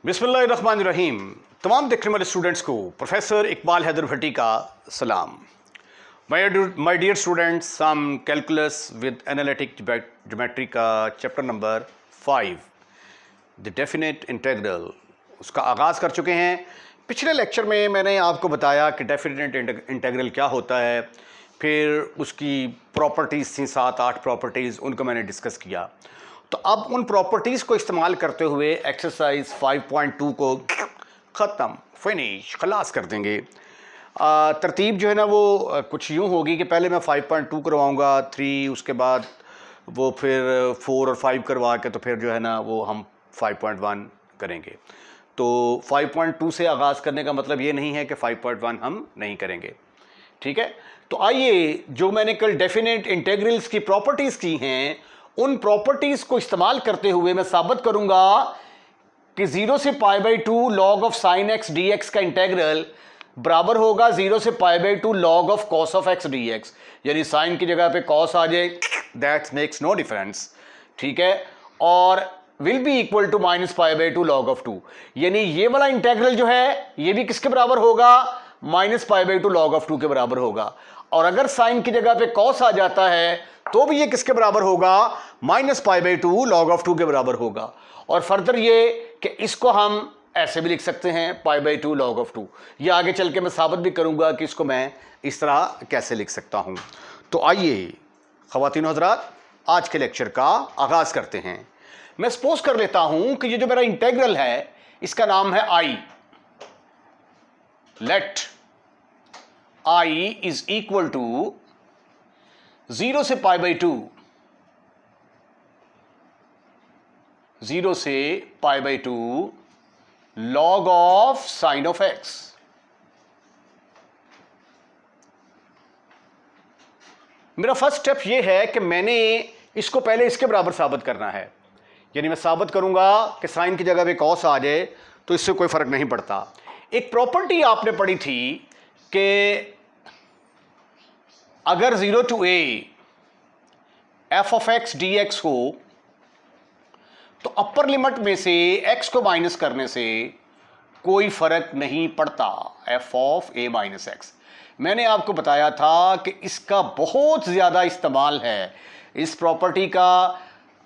बिस्मिल्लाहिर्रहमानिर्रहीम। तमाम देखने वाले स्टूडेंट्स को प्रोफेसर इकबाल हैदर भट्टी का सलाम। My dear students, some calculus with analytic geometry का chapter number 5 the definite integral, उसका आगाज़ कर चुके हैं। पिछले लेक्चर में मैंने आपको बताया कि डेफिनेट इंटीग्रल क्या होता है, फिर उसकी प्रॉपर्टीज़ थी 7-8 प्रॉपर्टीज़, उनको मैंने डिस्कस किया। तो अब उन प्रॉपर्टीज़ को इस्तेमाल करते हुए एक्सरसाइज 5.2 को ख़त्म फिनिश खलास कर देंगे। तरतीब जो है ना वो कुछ यूँ होगी कि पहले मैं 5.2 करवाऊँगा, 3, उसके बाद वो फिर 4 और 5 करवा के तो फिर जो है ना वो हम 5.1 करेंगे। तो 5.2 से आगाज़ करने का मतलब ये नहीं है कि 5.1 हम नहीं करेंगे, ठीक है। तो आइए, जो मैंने कल डेफिनेट इंटीग्रल्स की प्रॉपर्टीज़ की हैं, उन प्रॉपर्टीज़ को इस्तेमाल करते हुए मैं साबित करूंगा कि 0 से π/2 log of sine x D x का इंटीग्रल बराबर होगा 0 से π/2 log of cos of x D x. यानी साइन की जगह पे कॉस आ जाए, दैट मेक्स नो डिफरेंस, ठीक है। और will be equal to -π/2 log of 2। यानी ये वाला इंटीग्रल जो है ये भी किसके बराबर होगा? -π/2 log ऑफ 2 के बराबर होगा। और अगर साइन की जगह पे कॉस आ जाता है तो भी ये किसके बराबर होगा? -π/2 log ऑफ 2 के बराबर होगा। और फर्दर ये कि इसको हम ऐसे भी लिख सकते हैं π/2 log ऑफ 2। ये आगे चल के मैं साबित भी करूंगा कि इसको मैं इस तरह कैसे लिख सकता हूं। तो आइए ख़वातीन और हज़रात, आज के लेक्चर का आगाज़ करते हैं। मैं सपोज कर लेता हूं कि ये जो मेरा इंटीग्रल है इसका नाम है I. Let I is equal to 0 से π/2, 0 से π/2 log of sine of x. मेरा फर्स्ट स्टेप यह है कि मैंने इसको पहले इसके बराबर साबित करना है। यानी मैं साबित करूंगा कि साइन की जगह पे कॉस आ जाए तो इससे कोई फर्क नहीं पड़ता। एक प्रॉपर्टी आपने पढ़ी थी कि अगर 0 to a f of x D x हो तो अपर लिमिट में से x को माइनस करने से कोई फर्क नहीं पड़ता, f of a minus x. मैंने आपको बताया था कि इसका बहुत ज़्यादा इस्तेमाल है इस प्रॉपर्टी का।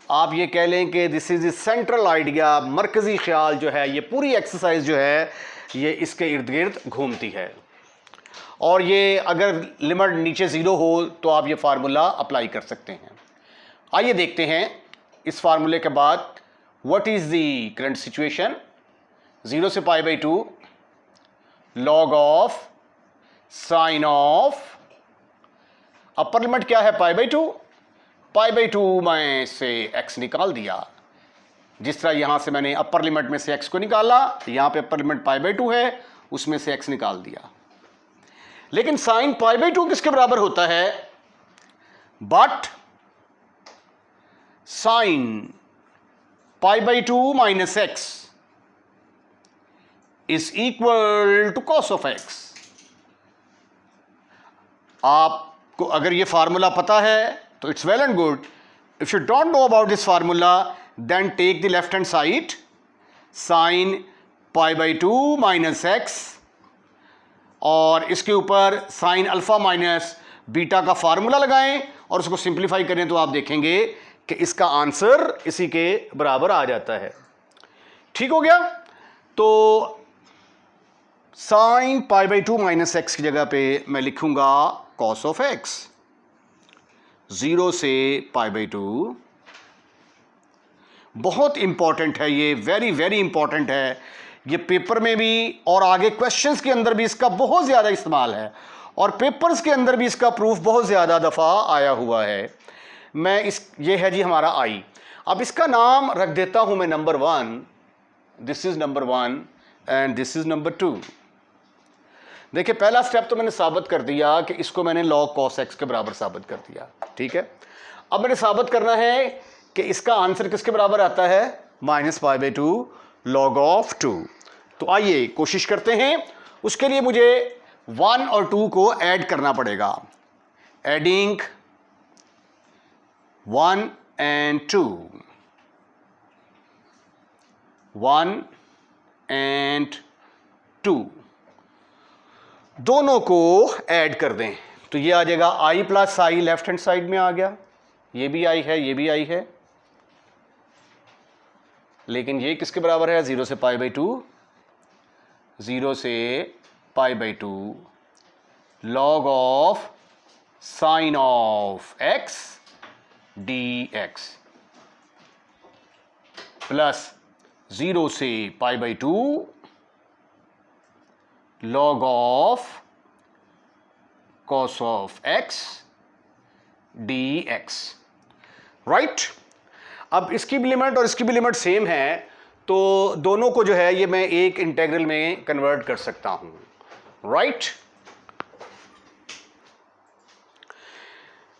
आप ये कह लें कि this is the central idea, मरकज़ी ख्याल जो है, ये पूरी एक्सरसाइज जो है ये इसके इर्द गिर्द घूमती है। और ये अगर लिमिट नीचे 0 हो तो आप ये फार्मूला अप्लाई कर सकते हैं। आइए देखते हैं इस फार्मूले के बाद what is the current situation. 0 से π/2 log of sine of, upper limit क्या है? π/2। π/2 में से x निकाल दिया। जिस तरह यहां से मैंने अपर लिमिट में से x को निकाला, यहां पे अपर लिमिट π/2 है, उसमें से x निकाल दिया। लेकिन साइन π/2 किसके बराबर होता है? But sine π/2 minus x is equal to cos of x. आपको अगर ये फार्मूला पता है तो it's well and good. If you don't know about this formula then take the left hand side, sine π/2 minus x, और इसके ऊपर sine alpha minus beta का फार्मूला लगाएं और उसको सिंप्लीफाई करें तो आप देखेंगे कि इसका आंसर इसी के बराबर आ जाता है। ठीक हो गया? तो साइन π/2 माइनस एक्स की जगह पे मैं लिखूंगा कॉस ऑफ एक्स। 0 से π/2 बहुत इंपॉर्टेंट है, ये वेरी वेरी इंपॉर्टेंट है। ये पेपर में भी और आगे क्वेश्चंस के अंदर भी इसका बहुत ज़्यादा इस्तेमाल है और पेपर्स के अंदर भी इसका प्रूफ बहुत ज़्यादा दफ़ा आया हुआ है। ये है जी हमारा आई। अब इसका नाम रख देता हूं मैं number 1। This is number 1 and this is number 2। देखिए, पहला स्टेप तो मैंने साबित कर दिया कि इसको मैंने log cos x के बराबर साबित कर दिया, ठीक है। अब मैंने साबित करना है कि इसका आंसर किसके बराबर आता है? -π/2 log ऑफ 2। तो आइए कोशिश करते हैं। उसके लिए मुझे 1 और 2 को ऐड करना पड़ेगा। एडिंग 1 and 2, 1 एंड 2, दोनों को ऐड कर दें तो ये आ जाएगा i plus I, left hand side में आ गया, ये भी i है, ये भी i है, लेकिन ये किसके बराबर है? 0 से पाई बाई 2, 0 से pi by 2 log of sine of x dx plus 0 से pi by 2 log of cos of x dx, right. अब इसकी भी लिमिट और इसकी भी लिमिट सेम है, तो दोनों को जो है ये मैं एक इंटेग्रल में कन्वर्ट कर सकता हूं, राइट।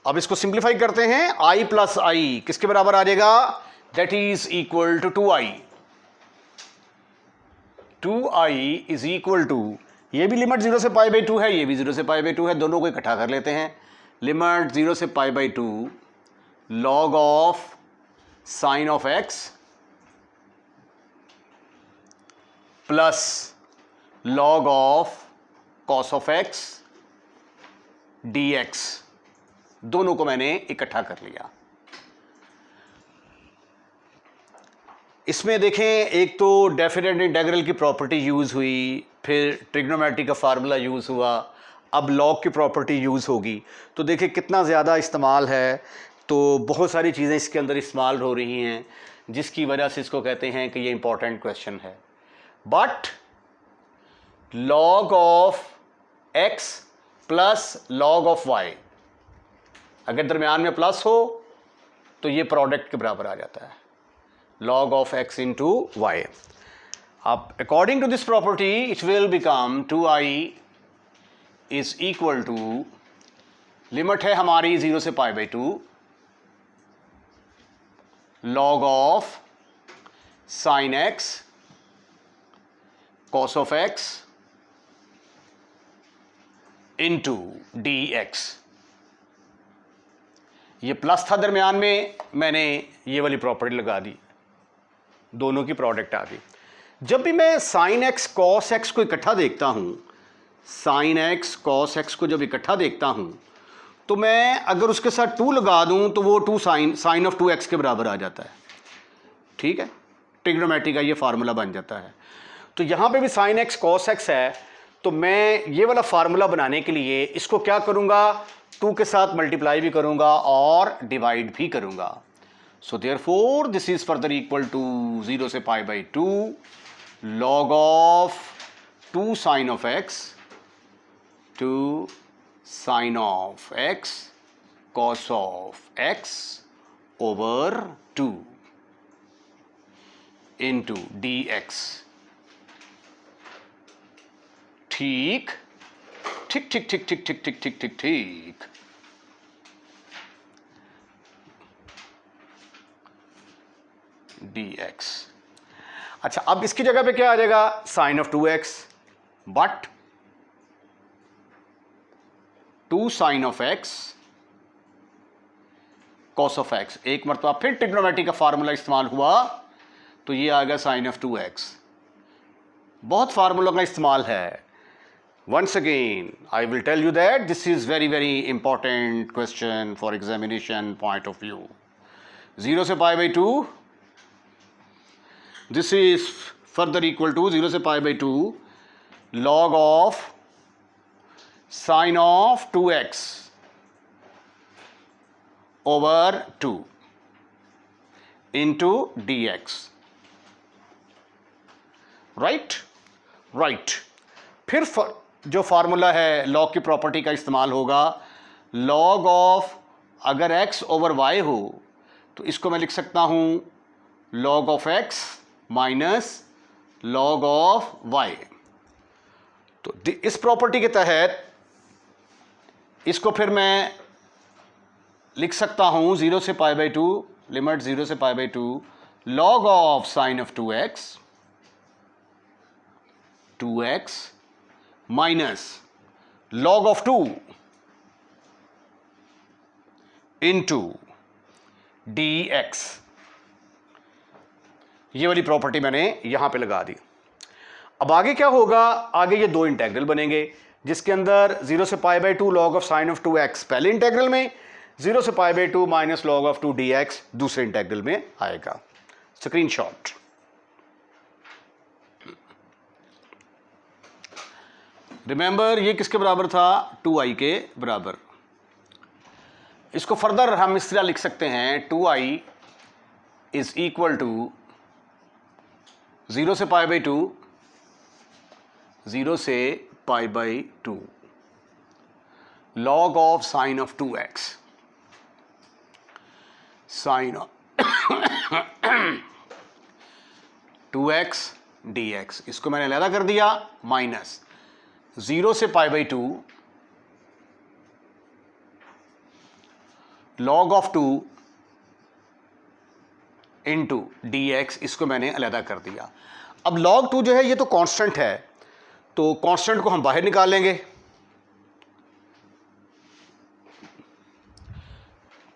अब इसको सिंप्लीफाई करते हैं, i प्लस आई किसके बराबर आ जाएगा? That is equal to 2i, 2i is equal to, ये भी लिमिट 0 से पाई बाई 2 है, ये भी 0 से पाई बाई 2 है, दोनों को इकट्ठा कर लेते हैं। लिमिट 0 से pi by 2 log of sine of x plus log of cos of x dx, दोनों को मैंने इकट्ठा कर लिया। इसमें देखें, एक तो डेफिनेट इंटीग्रल की प्रॉपर्टी यूज हुई, फिर ट्रिग्नोमेट्री का फार्मूला यूज हुआ, अब लॉग की प्रॉपर्टी यूज होगी, तो देखिए कितना ज़्यादा इस्तेमाल है। तो बहुत सारी चीज़ें इसके अंदर इस्तेमाल हो रही हैं, जिसकी वजह से इसको कहते हैं कि ये इंपॉर्टेंट क्वेश्चन है। But log of x plus log of y, अगर दरमियान में प्लस हो तो ये प्रोडक्ट के बराबर आ जाता है, log of x into y. अब according to this property it will become 2i is equal to, limit है हमारी 0 से pi by 2 log of sine x cos of x into dx। ये प्लस था दरमियान में, मैंने ये वाली प्रॉपर्टी लगा दी, दोनों की प्रोडक्ट आ गई। जब भी मैं साइन x cos x को इकट्ठा देखता हूं, साइन x cos x को जब इकट्ठा देखता हूं, तो मैं अगर उसके साथ 2 लगा दूं तो वो 2 साइन ऑफ 2x के बराबर आ जाता है, ठीक है। ट्रिग्नोमेट्री का ये फार्मूला बन जाता है। तो यहां पे भी साइन x cos x है, तो मैं ये वाला फार्मूला बनाने के लिए इसको क्या करूंगा, 2 के साथ मल्टीप्लाई भी करूंगा और डिवाइड भी करूंगा। So therefore this is further equal to 0 से pi by 2 log of 2 sine of x 2 sine of x cos of x over 2 into dx। ठीक ठीक ठीक ठीक ठीक ठीक ठीक ठीक ठीक ठीक। dx। अच्छा, अब इसकी जगह पे क्या आ जाएगा? Sine of 2x but 2 sine of x cos of x। एक मरतबा फिर ट्रिग्नोमेट्री का फार्मूला इस्तेमाल हुआ तो ये आ गया साइन ऑफ 2x। बहुत फार्मूलों का इस्तेमाल है। Once again, I will tell you that this is very very important question for examination point of view. 0 से pi by 2, this is further equal to 0 से pi by 2 log of sin of 2x over 2 into dx, right? Right. फिर जो formula है log की property का इस्तेमाल होगा, log of अगर x ओवर y हो तो इसको मैं लिख सकता हूं log of x minus log of y। तो इस प्रॉपर्टी के तहत इसको फिर मैं लिख सकता हूं 0 से पाई बाई 2 लिमिट 0 से pi by 2 log of sine of 2x minus log of 2 into dx। ये वाली प्रॉपर्टी मैंने यहां पे लगा दी। अब आगे क्या होगा, आगे ये दो इंटेग्रल बनेंगे जिसके अंदर 0 से π/2 log of sine of 2x पहले इंटेग्रल में, 0 से π/2 माइनस log ऑफ 2 dx दूसरे इंटेग्रल में आएगा। स्क्रीनशॉट। रिमेंबर ये किसके बराबर था, 2i के बराबर। इसको फर्दर हम इस तरह लिख सकते हैं, 2i इज इक्वल टू 0 से π/2, 0 से π/2 log of sine of 2x, sine of 2x dx, इसको मैंने अलग कर दिया, माइनस 0 से π/2 log ऑफ 2 इंटू dx, इसको मैंने अलग कर दिया। अब log 2 जो है ये तो कांस्टेंट है, तो कांस्टेंट को हम बाहर निकाल लेंगे।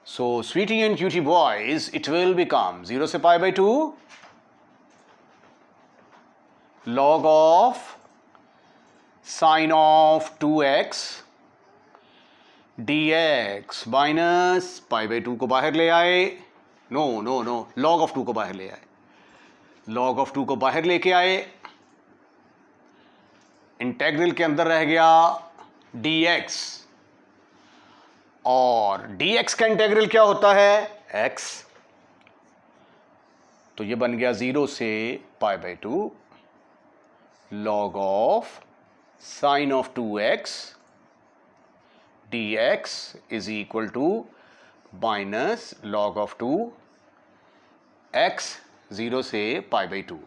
So sweetie and cutie boys, it will become 0 से π/2 log of sine of 2x dx minus π/2 को बाहर ले आए, no no no, log of 2 को बाहर ले आए, log ऑफ 2 को बाहर लेके आए, इंटेग्रल के अंदर रह गया dx, और dx का इंटेग्रल क्या होता है, x, तो ये बन गया 0 से π/2 log of sine of 2x dx is equal to minus log of 2x 0 से π/2।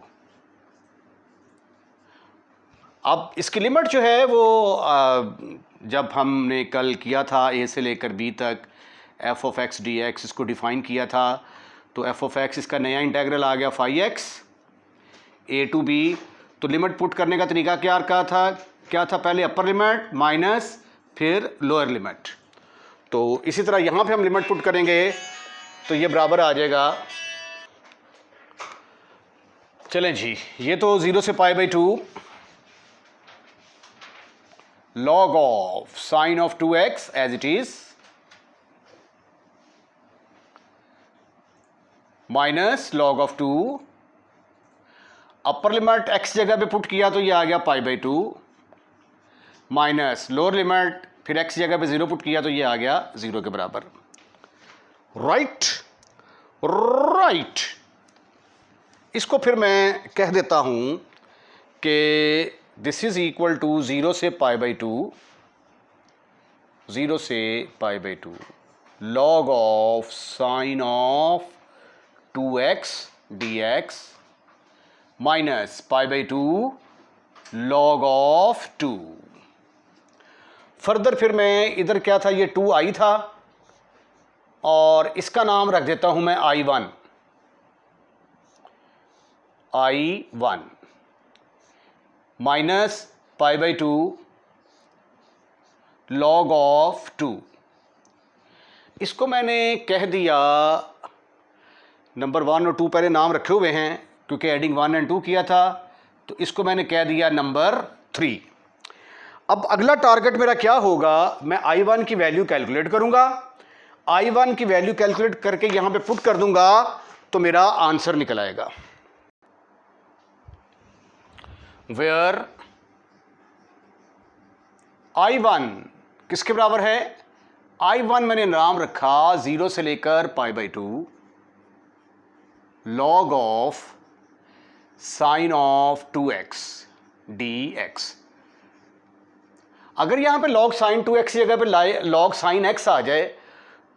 अब इसकी लिमिट जो है वो जब हमने कल किया था a से लेकर b तक f ऑफ x dx, इसको डिफाइन किया था, तो f ऑफ x इसका नया इंटेग्रल आ गया 5x a टू b। तो लिमिट पुट करने का तरीका क्या था, पहले अपर लिमिट माइनस फिर लोअर लिमिट। तो इसी तरह यहाँ पे हम लिमिट पुट करेंगे तो ये बराबर आ जाएगा, चलें जी, ये तो 0 से π/2 log of sine of 2x as it is minus log of 2, upper limit x जगह पे पुट किया तो ये आ गया π/2, माइनस लोअर लिमिट फिर x जगह पे 0 पुट किया तो ये आ गया 0 के बराबर। राइट, इसको फिर मैं कह देता हूं कि दिस इज इक्वल टू 0 से π/2, 0 से π/2 log of sine of 2x dx minus π/2 log of 2। Further फिर मैं इधर क्या था, ये 2i था और इसका नाम रख देता हूं मैं i1 माइनस π/2 log ऑफ 2। इसको मैंने कह दिया, नंबर 1 और 2 पहले नाम रखे हुए हैं क्योंकि एडिंग 1 और 2 किया था, तो इसको मैंने कह दिया नंबर 3। अब अगला टारगेट मेरा क्या होगा, मैं i1 की वैल्यू कैलकुलेट करूंगा, i1 की वैल्यू कैलकुलेट करके यहां पे पुट कर दूंगा तो मेरा आंसर निकल आएगा। वेयर i1 किसके बराबर है, i1 मैंने नाम रखा 0 से लेकर π/2 log of sine of 2x dx। अगर यहां पे log साइन 2x की जगह पे log साइन x आ जाए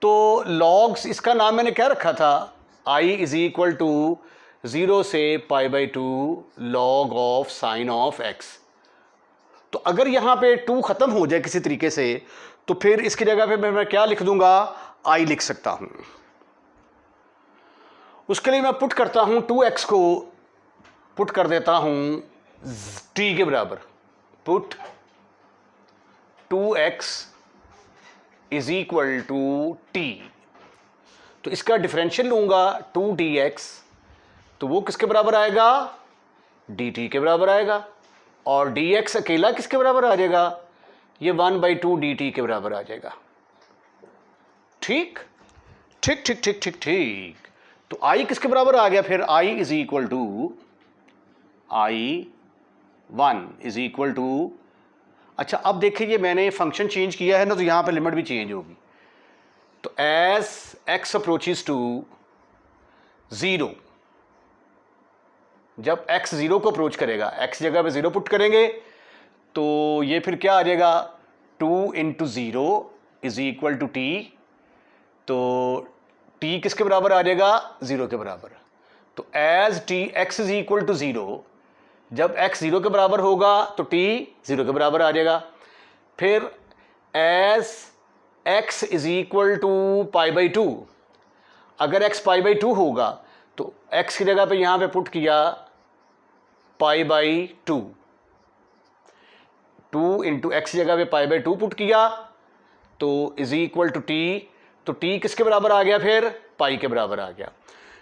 तो log, इसका नाम मैंने क्या रखा था, i इज इक्वल टू 0 से π/2 log of sine of x। तो अगर यहां पे 2 खत्म हो जाए किसी तरीके से तो फिर इसकी जगह पे मैं क्या लिख दूंगा, i लिख सकता हूं। उसके लिए मैं पुट करता हूं 2x को पुट कर देता हूं t के बराबर, put 2x is equal to t। तो इसका डिफरेंशियल लूंगा 2 dx, तो वो किसके बराबर आएगा, dt के बराबर आएगा। और डी एक्स अकेला किसके बराबर आ जाएगा, ये 1/2 dt के बराबर आ जाएगा। ठीक ठीक ठीक ठीक ठीक ठीक। तो I किसके बराबर आ गया फिर, I is equal to I1 is equal to, अच्छा अब देखिए मैंने फंक्शन चेंज किया है ना, तो यहां पे लिमिट भी चेंज होगी। तो एज x अप्रोचेस टू 0, जब x 0 को अप्रोच करेगा, x जगह पे 0 पुट करेंगे तो ये फिर क्या आ जाएगा, 2 × 0 इज इक्वल टू t। तो t किसके बराबर आ जाएगा, 0 के बराबर। तो as t x is equal to 0, जब x 0 के बराबर होगा तो t 0 के बराबर आ जाएगा। फिर as x is equal to π/2, अगर x π/2 होगा तो x की जगह पे यहां पे पुट किया π/2, 2 × x की जगह पे π/2 पुट किया तो इज इक्वल टू t। तो t किसके बराबर आ गया फिर, पाई के बराबर आ गया।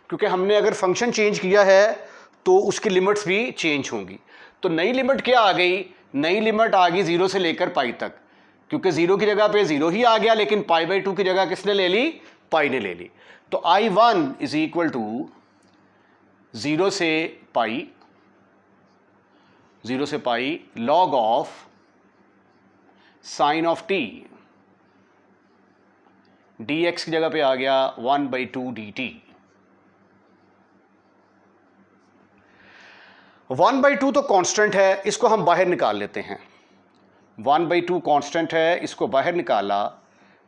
क्योंकि हमने अगर फंक्शन चेंज किया है तो उसकी लिमिट्स भी चेंज होंगी। तो नई लिमिट क्या आ गई, नई लिमिट आ गई 0 से लेकर पाई तक, क्योंकि 0 की जगह पे 0 ही आ गया, लेकिन π/2 की जगह किसने ले ली, पाई ने ले ली। तो I1 इज इक्वल टू 0 से पाई, 0 से पाई log of sine of t, dx की जगह पे आ गया 1/2 dt। 1/2 तो कांस्टेंट है, इसको हम बाहर निकाल लेते हैं। 1/2 कांस्टेंट है, इसको बाहर निकाला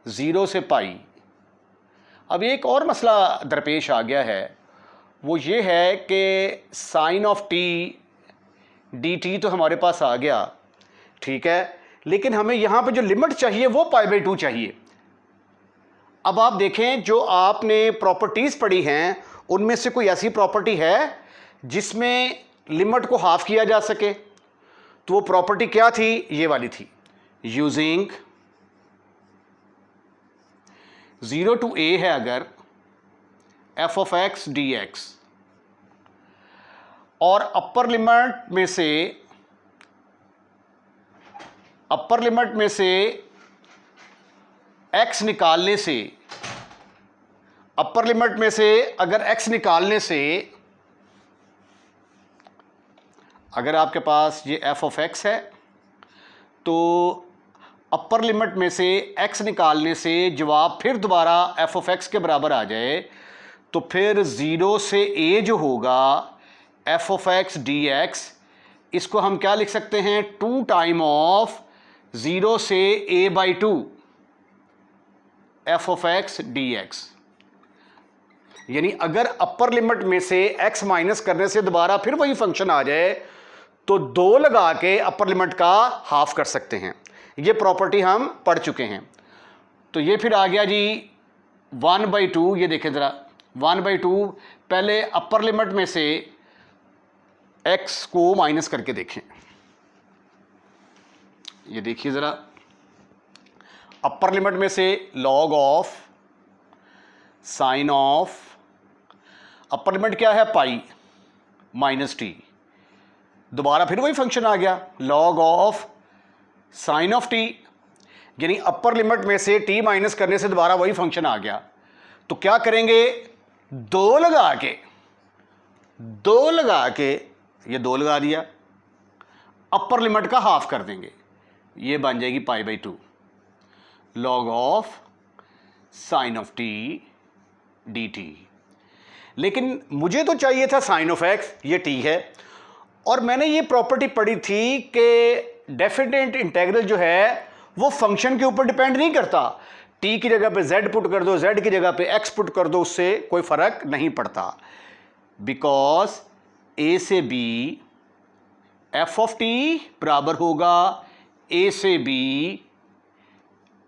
0 से पाई। अब एक और मसला दरपेश आ गया है, वो ये है कि साइन ऑफ t dt तो हमारे पास आ गया, ठीक है, लेकिन हमें यहाँ पे जो लिमिट चाहिए वो π/2 चाहिए। अब आप देखें, जो आपने प्रॉपर्टीज़ पढ़ी हैं उनमें से कोई ऐसी प्रॉपर्टी है जिसमें लिमिट को हाफ किया जा सके? तो वो प्रॉपर्टी क्या थी, ये वाली थी, यूजिंग 0 to a है अगर f of x dx, और अपर लिमिट में से x निकालने से, अपर लिमिट में से अगर x निकालने से, अगर आपके पास ये f of x है तो अपर लिमिट में से x निकालने से जवाब फिर दोबारा f of x के बराबर आ जाए, तो फिर 0 से a जो होगा f of x dx, इसको हम क्या लिख सकते हैं, 2 टाइम ऑफ 0 से a/2 f of x dx। यानी अगर अपर लिमिट में से x माइनस करने से दोबारा फिर वही फंक्शन आ जाए तो 2 लगा के अपर लिमिट का हाफ कर सकते हैं। ये प्रॉपर्टी हम पढ़ चुके हैं। तो ये फिर आ गया जी 1/2, ये देखें ज़रा 1/2, पहले अपर लिमिट में से x को माइनस करके देखें, ये देखिए ज़रा, अपर लिमिट में से log of sine of, upper limit क्या है, पाई माइनस टी, दोबारा फिर वही फंक्शन आ गया log of sine of T, यानी अपर लिमिट में से t माइनस करने से दोबारा वही फंक्शन आ गया। तो क्या करेंगे, 2 लगा के ये 2 लगा दिया, अपर लिमिट का हाफ कर देंगे, ये बन जाएगी π/2 log of sine of T dt। लेकिन मुझे तो चाहिए था साइन ऑफ x, ये t है, और मैंने ये प्रॉपर्टी पढ़ी थी कि डेफिनेट इंटेग्रल जो है वो फंक्शन के ऊपर डिपेंड नहीं करता। t की जगह पे z पुट कर दो, z की जगह पे x पुट कर दो, उससे कोई फर्क नहीं पड़ता, बिकॉज a से b f ऑफ t बराबर होगा a से b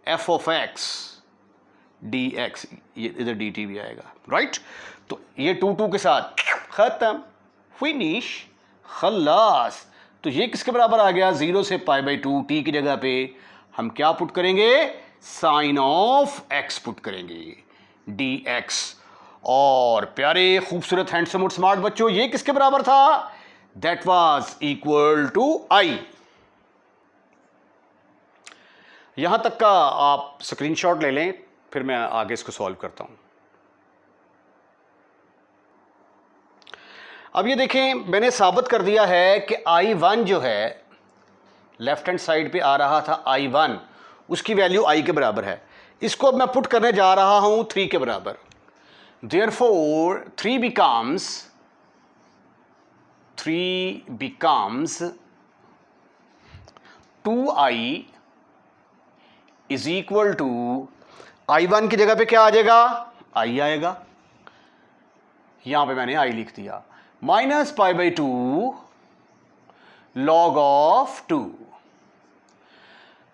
f of x dx, ये इधर dt भी आएगा, राइट। तो ये 2 के साथ खत्म, फिनिश, खल्लास। तो ये किसके बराबर आ गया, 0 से π/2, t की जगह पे हम क्या पुट करेंगे, साइन ऑफ x पुट करेंगे dx। और प्यारे खूबसूरत हैंडसम और स्मार्ट बच्चों, ये किसके बराबर था, दैट वाज इक्वल टू आई। यहां तक का आप स्क्रीनशॉट ले लें, फिर मैं आगे इसको सॉल्व करता हूं। अब ये देखें, मैंने साबित कर दिया है कि I1 जो है लेफ्ट हैंड साइड पे आ रहा था I1, उसकी वैल्यू I के बराबर है। इसको अब मैं पुट करने जा रहा हूं 3 के बराबर। Therefore 3 becomes 2I is equal to I1 की जगह पे क्या आ जाएगा, I आएगा, यहां पे मैंने I लिख दिया, minus pi by 2 log of 2।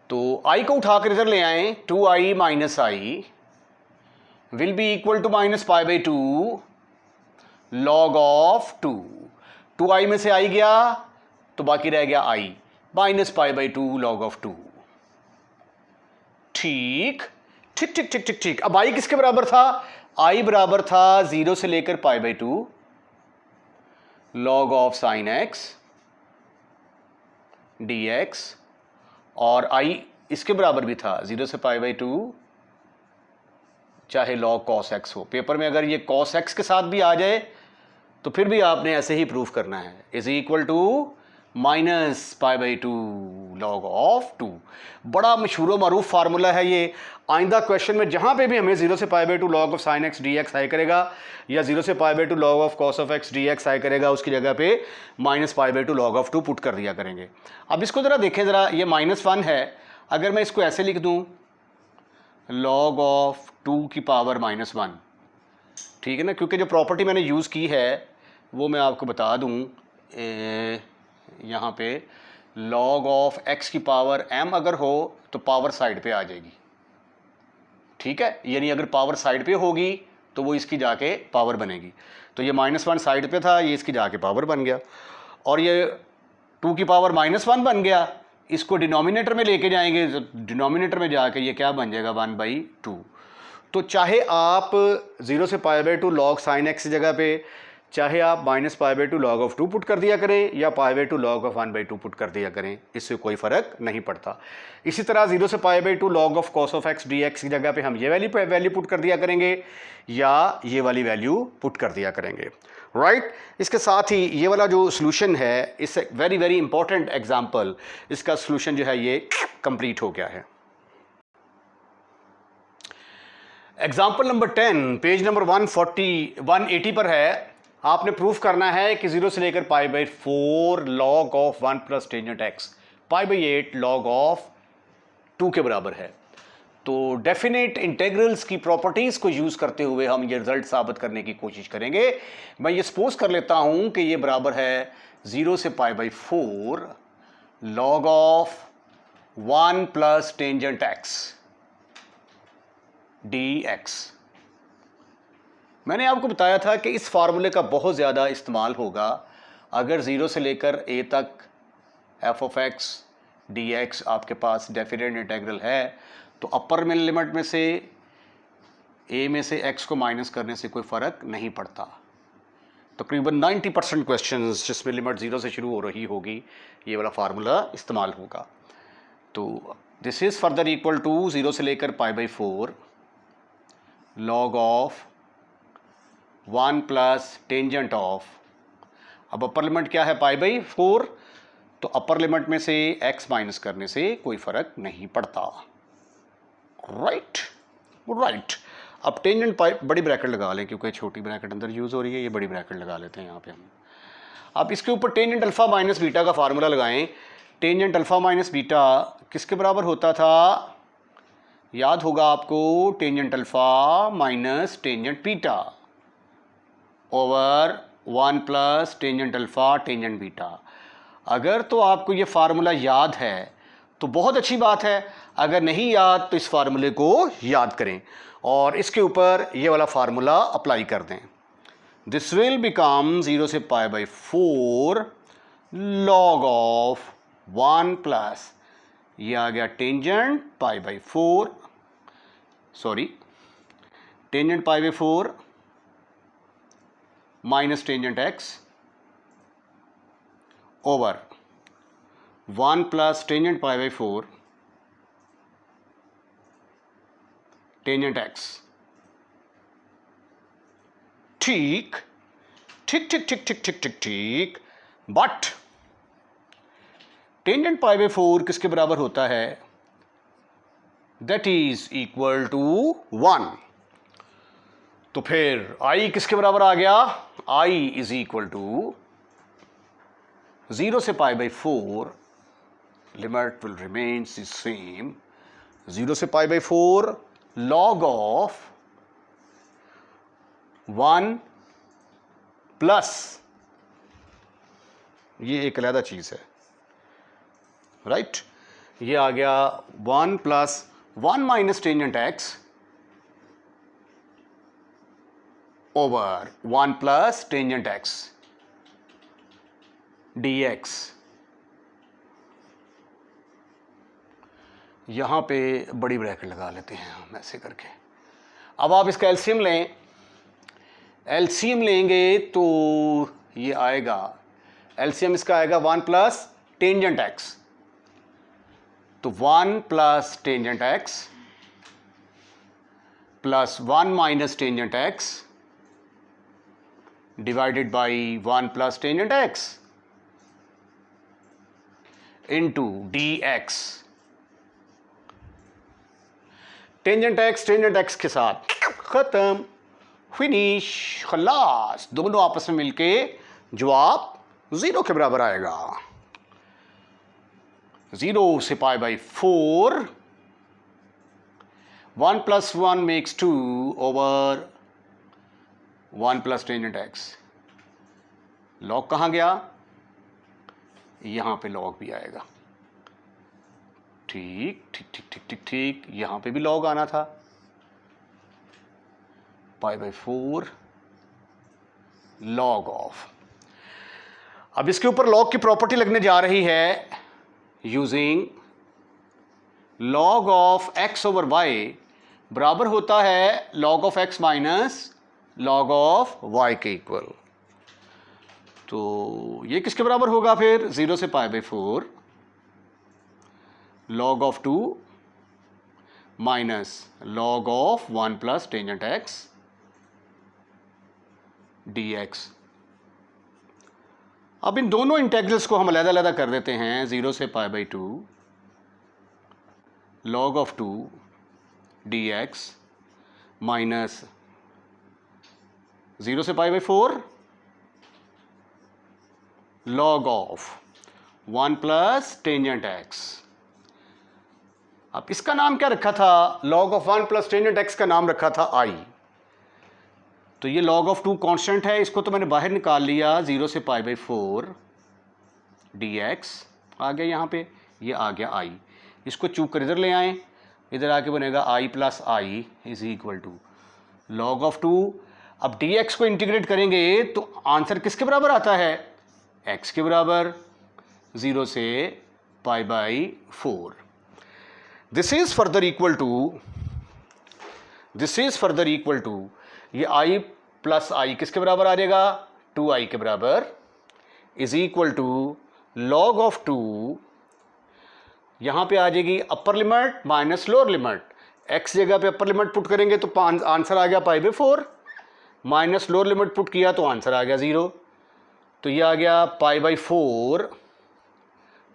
तो I को उठाकर इधर ले आए, 2I minus I will be equal to minus pi by 2 log of 2। 2I में से I गया तो बाकी रह गया I, minus pi by 2 log of 2। ठीक ठीक ठीक ठीक ठीक ठीक। अब I किसके बराबर था, I बराबर था 0 से लेकर pi by 2 log of sine x D x, और I इसके बराबर भी था 0 से पाई बाई 2 चाहे लॉग कॉस एक्स हो। पेपर में अगर ये कॉस एक्स के साथ भी आ जाए तो फिर भी आपने ऐसे ही प्रूफ करना है, is equal to minus pi by 2 log of 2। बड़ा मशहूर मारूफ फार्मूला है ये। आइंदा क्वेश्चन में जहां पे भी हमें 0 से pi by 2 log of sine x D x आया करेगा या 0 से pi by 2 log of cos of x D x आया करेगा, उसकी जगह पे minus pi by 2 log of 2 put कर दिया करेंगे। अब इसको जरा देखें, जरा ये -1 है, अगर मैं इसको ऐसे लिख दूं लॉग ऑफ 2 की पावर -1, ठीक है ना, क्योंकि जो प्रॉपर्टी मैंने यूज़ की है वो मैं आपको बता दूं, यहाँ पे लॉग ऑफ x की पावर m अगर हो तो पावर साइड पे आ जाएगी, ठीक है, यानी अगर पावर साइड पे होगी तो वो इसकी जाके पावर बनेगी। तो ये -1 साइड पे था, ये इसकी जाके पावर बन गया, और ये 2 की पावर -1 बन गया, इसको डिनोमिनेटर में लेके जाएंगे तो डिनोमिनेटर में जाके ये क्या बन जाएगा 1/2। तो चाहे आप 0 से pi by 2 log sine x की जगह पे चाहे आप minus pi by 2 log of 2 put कर दिया करें या पाई बाई 2 लॉग ऑफ 1/2 पुट कर दिया करें, इससे कोई फ़र्क नहीं पड़ता। इसी तरह 0 से pi by 2 log of cos of x D x की जगह पे हम ये वैल्यू पुट कर दिया करेंगे या ये वाली वैल्यू पुट कर दिया करेंगे, राइट। इसके साथ ही ये वाला जो सोल्यूशन है, इससे वेरी वेरी इंपॉर्टेंट एग्जाम्पल, इसका सोल्यूशन जो है ये कंप्लीट हो गया है। एग्जाम्पल नंबर 10 पेज नंबर 180 पर है। आपने प्रूफ करना है कि 0 से लेकर pi by 4 log of 1 plus tangent x pi by 8 log of 2 के बराबर है। तो डेफिनेट इंटेग्रल्स की प्रॉपर्टीज़ को यूज़ करते हुए हम ये रिजल्ट साबित करने की कोशिश करेंगे। मैं ये सपोज कर लेता हूँ कि ये बराबर है 0 से pi by 4 log of 1 plus tangent x D x. मैंने आपको बताया था कि इस फार्मूले का बहुत ज़्यादा इस्तेमाल होगा अगर 0 से लेकर a तक f ऑफ x dx आपके पास डेफिनेट इंटेग्रल है, तो अपर में लिमिट में से a में से x को माइनस करने से कोई फ़र्क नहीं पड़ता। तकरीबन 90% क्वेश्चंस जिसमें लिमिट 0 से शुरू हो रही होगी ये वाला फार्मूला इस्तेमाल होगा। तो this is further equal to 0 से लेकर pi by 4 log of 1 plus tangent of, अब अपर लिमिट क्या है पाई बाई 4, तो अपर लिमिट में से x माइनस करने से कोई फ़र्क नहीं पड़ता, राइट राइट। अब टेंजेंट पाई बड़ी ब्रैकेट लगा लें क्योंकि छोटी ब्रैकेट अंदर यूज़ हो रही है, ये बड़ी ब्रैकेट लगा लेते हैं यहाँ पे हम। अब इसके ऊपर टेंजेंट अल्फ़ा माइनस बीटा का फार्मूला लगाएं। टेंजेंट अल्फ़ा माइनस बीटा किसके बराबर होता था, याद होगा आपको, tangent alpha minus tangent beta over 1 plus tangent alpha tangent beta. अगर तो आपको ये फार्मूला याद है तो बहुत अच्छी बात है, अगर नहीं याद तो इस फार्मूले को याद करें और इसके ऊपर ये वाला फार्मूला अप्लाई कर दें। दिस विल बिकम 0 से pi by 4 log of 1 plus, ये आ गया tangent pi by 4, sorry tangent pi by 4 minus tangent x over 1 plus tangent pi by 4 tangent x. ठीक ठीक ठीक ठीक ठीक ठीक ठीक ठीक, बट टेंजेंट पाई बाई 4 किसके बराबर होता है? That is equal to 1. तो फिर i किसके बराबर आ गया? i इज इक्वल टू 0 से pi by 4, limit will remains the same, 0 से pi by 4 log of 1 plus, ये एक अलग चीज है, राइट? ये आ गया 1 plus 1 minus tangent x over 1 plus tangent x dx. यहां पे बड़ी ब्रैकेट लगा लेते हैं हम ऐसे करके. अब आप इसका एलसीएम लें. एलसीएम लेंगे तो ये आएगा, एलसीएम इसका आएगा 1 प्लस टेंजेंट एक्स. तो 1 plus tangent x plus 1 minus tangent x divided by 1 plus tangent x into dx. Tangent x के साथ खत्म, फिनिश, खलास. दोनों आपस में मिलके जवाब 0 के बराबर आएगा. 0 से pi by 4, 1 plus 1 makes 2 over 1 plus tangent x. Log कहाँ गया? यहां पे लॉग भी आएगा. ठीक ठीक ठीक ठीक ठीक ठीक, यहां पे भी लॉग आना था. पाई बाई 4 लॉग ऑफ. अब इसके ऊपर लॉग की प्रॉपर्टी लगने जा रही है using log of x over y बराबर होता है log of x minus log of y के इक्वल. तो ये किसके बराबर होगा फिर? 0 से pi by 4 log of 2 minus log of 1 plus tangent x dx. अब इन दोनों इंटेग्रल्स को हम अलग-अलग कर देते हैं. 0 से pi by 2 log of 2 dx minus 0 से pi by 4 log of 1 plus tangent x. अब इसका नाम क्या रखा था? log of 1 plus tangent x का नाम रखा था i. तो ये log ऑफ 2 कांस्टेंट है, इसको तो मैंने बाहर निकाल लिया. 0 से पाई बाई 4 dx आ गया यहाँ पे, ये आ गया i. इसको चूक कर इधर ले आए, इधर आके बनेगा i plus i is equal to log of 2. अब dx को इंटीग्रेट करेंगे तो आंसर किसके बराबर आता है? x के बराबर, 0 से pi by 4. This is further equal to ये i प्लस i किसके बराबर आ जाएगा? 2i के बराबर is equal to log of 2. यहां पे आ जाएगी upper limit minus lower limit. x जगह पे अपर लिमिट पुट करेंगे तो आंसर आ गया पाई by 4, minus lower limit put किया तो आंसर आ गया 0. तो ये आ गया पाई बाई 4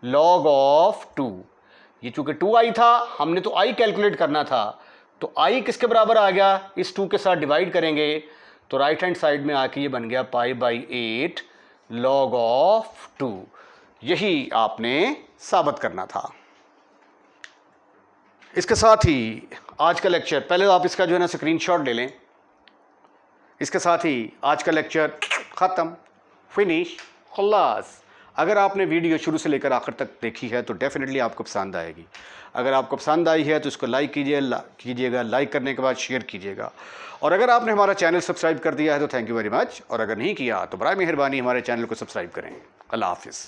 लॉग ऑफ 2. ये चूंकि 2i था, हमने तो i कैलकुलेट करना था, तो i किसके बराबर आ गया? इस 2 के साथ डिवाइड करेंगे तो राइट हैंड साइड में आके ये बन गया पाई बाई 8 लॉग ऑफ 2. यही आपने साबित करना था. इसके साथ ही आज का लेक्चर, पहले तो आप इसका जो है ना स्क्रीनशॉट ले लें. इसके साथ ही आज का लेक्चर ख़त्म, फिनिश, खल्लास. अगर आपने वीडियो शुरू से लेकर आखिर तक देखी है तो डेफिनेटली आपको पसंद आएगी. अगर आपको पसंद आई है तो इसको लाइक कीजिएगा. लाइक करने के बाद शेयर कीजिएगा. और अगर आपने हमारा चैनल सब्सक्राइब कर दिया है तो थैंक यू वेरी मच. और अगर नहीं किया तो बराए मेहरबानी हमारे चैनल को सब्सक्राइब करें. अल्लाह हाफिज़.